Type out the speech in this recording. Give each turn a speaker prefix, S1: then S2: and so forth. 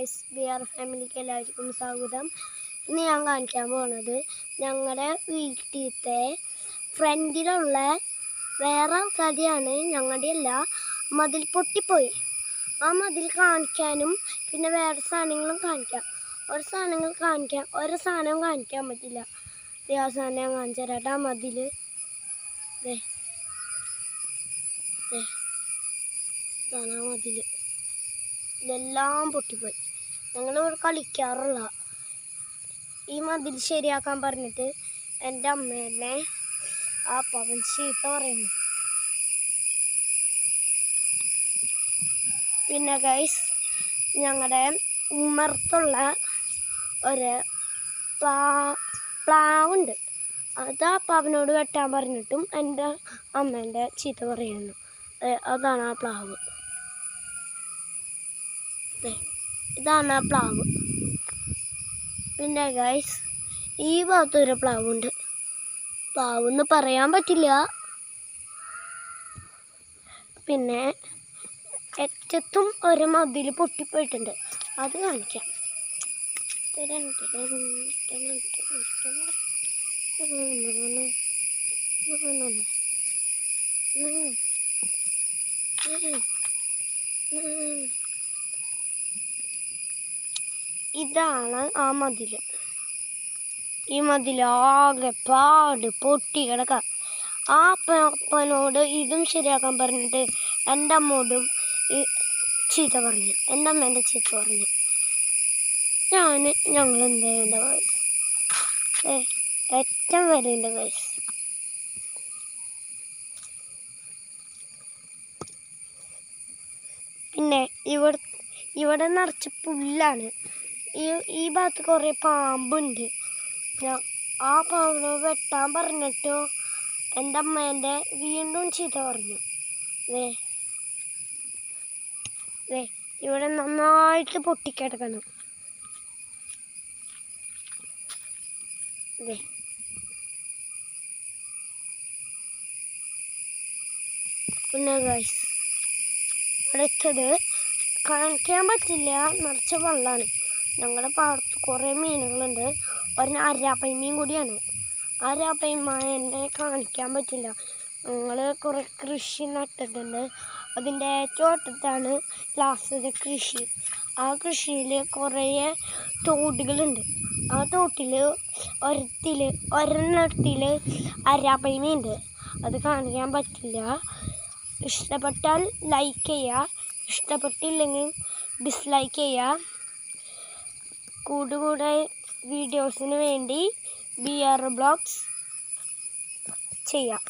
S1: Guys, BR ഫാമിലിക്ക് എല്ലാവർക്കും സ്വാഗതം. ഇന്ന് ഞാൻ കാണിക്കാൻ പോകുന്നത് ഞങ്ങളുടെ വീട്ടിലത്തെ ഫ്രണ്ടിലുള്ള വേറെ ആൾക്കാരെയാണ്, ഞങ്ങളുടെ അല്ല. മതിൽ പൊട്ടിപ്പോയി. ആ മതിൽ കാണിക്കാനും പിന്നെ വേറെ സാധനങ്ങളും കാണിക്കാം. ഒരു സാധനം കാണിക്കാൻ പറ്റില്ല. ആ സാധനം ഞാൻ കാണിച്ചു തരാം. ആ മതിൽ മതിൽ ഇതെല്ലാം പൊട്ടിപ്പോയി. ഞങ്ങളിവിടെ കളിക്കാറുള്ള ഈ മതിൽ ശരിയാക്കാൻ പറഞ്ഞിട്ട് എൻ്റെ അമ്മേനെ ആ പവൻ ചീത്ത പറയുന്നു. പിന്നെ ഗൈസ്, ഞങ്ങളുടെ ഉമ്മറത്തുള്ള ഒരു പ്ലാവുണ്ട്. അത് ആ പവനോട് വെട്ടാൻ പറഞ്ഞിട്ടും എൻ്റെ അമ്മേൻ്റെ ചീത്ത പറയുന്നു. അതാണ് ആ പ്ലാവ്. ഇതാണ് ആ പ്ലാവ്. പിന്നെ ഗൈസ്, ഈ ഭാഗത്തൊരു പ്ലാവുണ്ട്. പ്ലാവെന്ന് പറയാൻ പറ്റില്ല. പിന്നെ ഏറ്റത്തും ഒരു മതിൽ പൊട്ടിപ്പോയിട്ടുണ്ട്. അത് കാണിക്കാം. ഇതാണ് ആ മതിൽ. ഈ മതിലാകെ പൊട്ടി കിടക്കാം. ആ അപ്പനോട് ഇതും ശരിയാക്കാൻ പറഞ്ഞിട്ട് എൻ്റെ അമ്മോടും ചീത്ത പറഞ്ഞു. എൻ്റെ അമ്മേൻ്റെ ചീത്ത പറഞ്ഞു. ഞങ്ങൾ എന്ത് ചെയ്യേണ്ട വയസ്സ് ഏറ്റവും വരേണ്ട വയസ്സ്. പിന്നെ ഇവിടെ നിറച്ച് പുല്ലാണ്. ഈ ഭാഗത്ത് കുറേ പാമ്പുണ്ട്. ആ പാമ്പിനെ വെട്ടാൻ പറഞ്ഞിട്ടോ എൻ്റെ അമ്മേൻ്റെ വീണ്ടും ചീത്ത പറഞ്ഞു. ഇവിടെ നന്നായിട്ട് പൊട്ടിക്കിടക്കണം. പിന്നെ ഗൈസ്, അടുത്തത് കാണിക്കാൻ പറ്റില്ല, നിറച്ച വെള്ളമാണ്. ഞങ്ങളുടെ പാടത്ത് കുറേ മീനുകളുണ്ട്. ഒരു അരാപ്പൈമീൻ കൂടിയാണ്. അരാപ്പൈമ്മേനെ കാണിക്കാൻ പറ്റില്ല. ഞങ്ങൾ കുറേ കൃഷി നട്ടിട്ടുണ്ട്. അതിൻ്റെ ചോട്ടത്താണ് ലാസ്റ്റത്തെ കൃഷി. ആ കൃഷിയിൽ കുറേ തോടുകളുണ്ട്. ആ തോട്ടിൽ ഒരെണ്ണത്തിൽ അരാപ്പൈമയുണ്ട്. അത് കാണിക്കാൻ പറ്റില്ല. ഇഷ്ടപ്പെട്ടാൽ ലൈക്ക് ചെയ്യുക, ഇഷ്ടപ്പെട്ടില്ലെങ്കിൽ ഡിസ്ലൈക്ക് ചെയ്യുക. കൂടുതൽ വീഡിയോസിന് വേണ്ടി BR വ്ളോഗ്സ് ചെയ്യാം.